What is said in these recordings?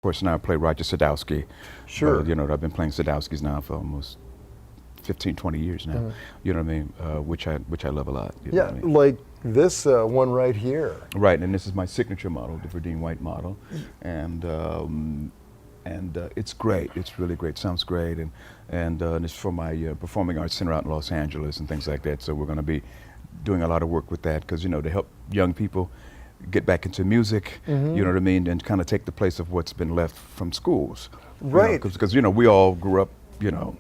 Of course, now I play Roger Sadowsky. Sure. You know, I've been playing Sadowskys now for almost 15, 20 years now. You know what I mean? Which I love a lot. You know Yeah, what I mean? like this one right here. Right, and this is my signature model, the Verdine White model, and it's great. It's really great. Sounds great, and it's for my Performing Arts Center out in Los Angeles and things like that. So we're going to be doing a lot of work with that because, you know, to help young people get back into music, you know what I mean, and kind of take the place of what's been left from schools. Right. Because you know, we all grew up, you know,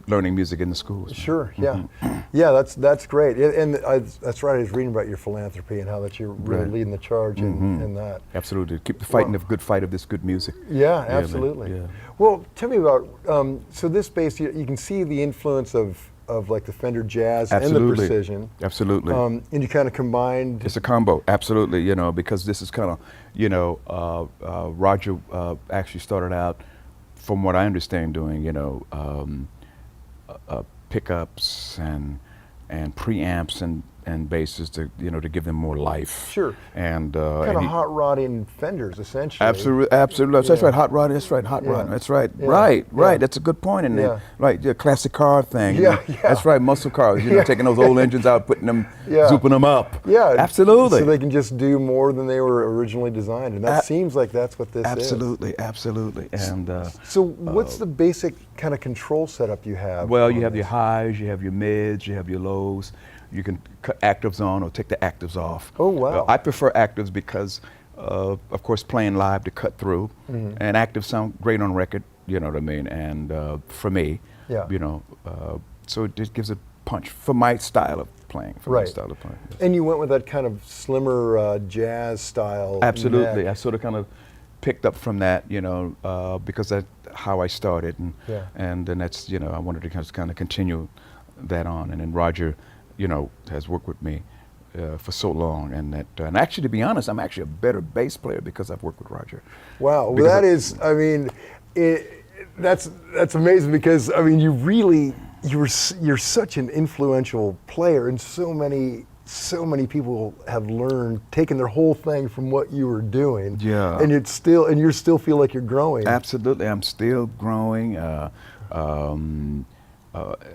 learning music in the schools. Sure, yeah. Yeah, that's great. And that's right, I was reading about your philanthropy and how that you're really leading the charge in that. Absolutely. Keep the fighting of good fight of this good music. Yeah, absolutely. Yeah. Well, tell me about, so this bass, you can see the influence of like the Fender Jazz and the Precision. Absolutely. And you kind of combined. It's a combo, absolutely, you know, because this is kind of, you know, Roger actually started out, from what I understand, doing, you know, pickups and preamps and basses to, you know, to give them more life. Sure. And kind of hot rodding Fenders, essentially. Absolutely. That's right. Hot rod. That's right. Hot rod. That's right. Right. That's a good point in there. Right. The classic car thing. Yeah. That's right. Muscle cars. You know, taking those old engines out, putting them, zooping them up. Yeah. Absolutely. So they can just do more than they were originally designed, and that seems like that's what this is. Absolutely. And so, what's the basic kind of control setup you have? Well, you have your highs, you have your mids, you have your lows. You can cut actives on or take the actives off. Oh, wow. I prefer actives because, of course, playing live to cut through, and actives sound great on record, you know what I mean, and for me, you know, so it just gives a punch for my style of playing, my style of playing. Yes. And you went with that kind of slimmer jazz style. Absolutely. I sort of kind of picked up from that, you know, because that's how I started, and then that's, you know, I wanted to kind of continue that on, and then Roger, you know, has worked with me for so long, and that, and actually, to be honest, I'm actually a better bass player because I've worked with Roger. Wow, well, that is, I mean, that's amazing because I mean, you're such an influential player, and so many people have learned, taken their whole thing from what you were doing. Yeah, and you still feel like you're growing. Absolutely, I'm still growing.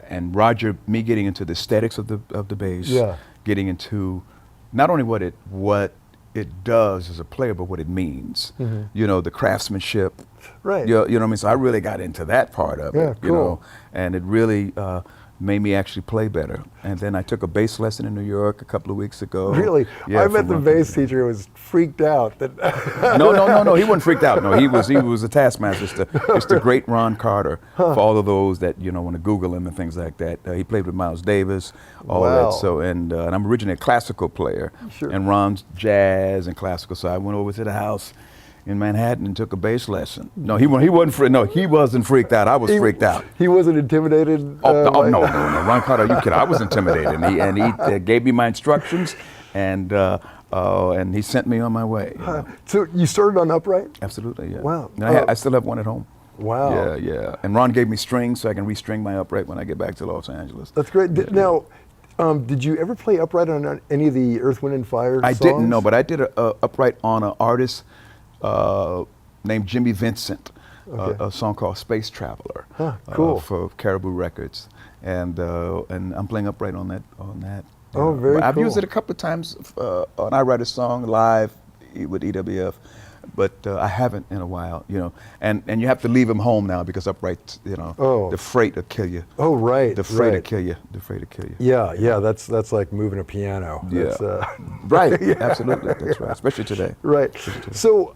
And Roger, me getting into the aesthetics of the bass, getting into not only what it does as a player, but what it means. You know, the craftsmanship. Right. You know what I mean? So I really got into that part of it. Cool. You know, and it really made me actually play better. And then I took a bass lesson in New York a couple of weeks ago. Really? Yeah, I met the bass teacher who was freaked out. That No, he wasn't freaked out. No, he was a taskmaster. It's the great Ron Carter. For all of those that, you know, want to Google him and things like that. He played with Miles Davis, all that. So, and I'm originally a classical player. Sure. And Ron's jazz and classical. So I went over to the house in Manhattan and took a bass lesson. No, he wasn't freaked out. I was freaked out. He wasn't intimidated. No. Ron Carter, you kidding? I was intimidated, and he gave me my instructions, and he sent me on my way. So you started on upright? Absolutely, yeah. Wow. And I still have one at home. Wow. Yeah. And Ron gave me strings so I can restring my upright when I get back to Los Angeles. That's great. Now, did you ever play upright on any of the Earth, Wind, and Fire songs? I didn't know, but I did a upright on an artist named Jimmy Vincent, a song called Space Traveler, cool. For Caribou Records, and I'm playing upright on that. Oh, very cool. I've used it a couple of times on I Write a Song live with EWF, but I haven't in a while, you know. And you have to leave them home now because upright, you know, the freight will kill you. Oh, right. The freight will kill you. The freight will kill you. Yeah. That's like moving a piano. That's, right. Absolutely. That's right. Especially today. Right. So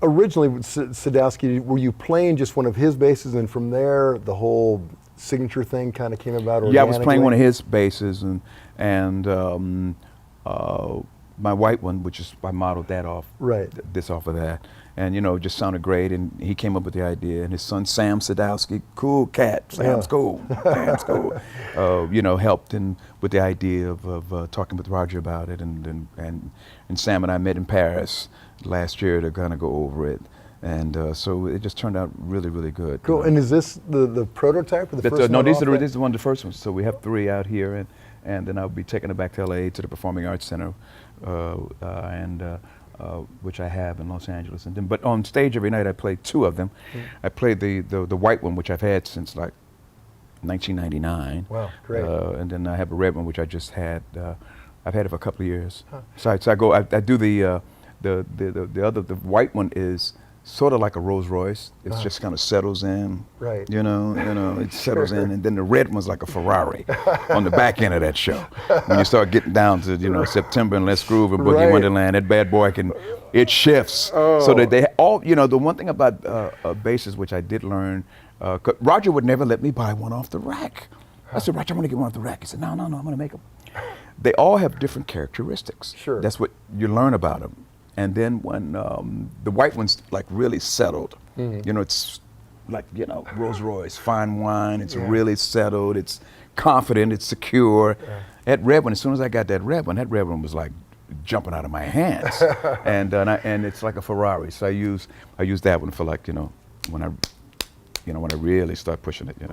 originally, Sadowsky, were you playing just one of his basses, and from there the whole signature thing kind of came about organically? Yeah, I was playing one of his basses, and my white one, which is I modeled that off, this off of that, and you know, it just sounded great. And he came up with the idea, and his son Sam Sadowsky, cool cat, Sam's cool, Sam's cool, you know, helped with the idea of talking with Roger about it, and Sam and I met in Paris last year to kind of go over it. And so it just turned out really, really good. Cool. And is this the prototype or the first one? No, this is one of the first ones. So we have 3 out here, and then I'll be taking it back to LA to the Performing Arts Center, and which I have in Los Angeles. And then, but on stage every night I play 2 of them. I play the white one, which I've had since like 1999. Wow, great. And then I have a red one, which I just had. I've had it for a couple of years. So I do the white one is sort of like a Rolls Royce. It just kind of settles in. Right. You know, it settles in, and then the red one's like a Ferrari on the back end of that show. When you start getting down to September and Let's Groove and Boogie Wonderland, that bad boy it shifts. So that they all, the one thing about basses which I did learn, Roger would never let me buy one off the rack. I said, Roger, I'm going to get one off the rack. He said, no, I'm going to make them. They all have different characteristics. Sure. That's what you learn about them. And then when the white one's like really settled, it's like, Rolls Royce, fine wine, it's really settled, it's confident, it's secure. That red one, as soon as I got that red one was like jumping out of my hands. and it's like a Ferrari. So I use that one for like, when I really start pushing it,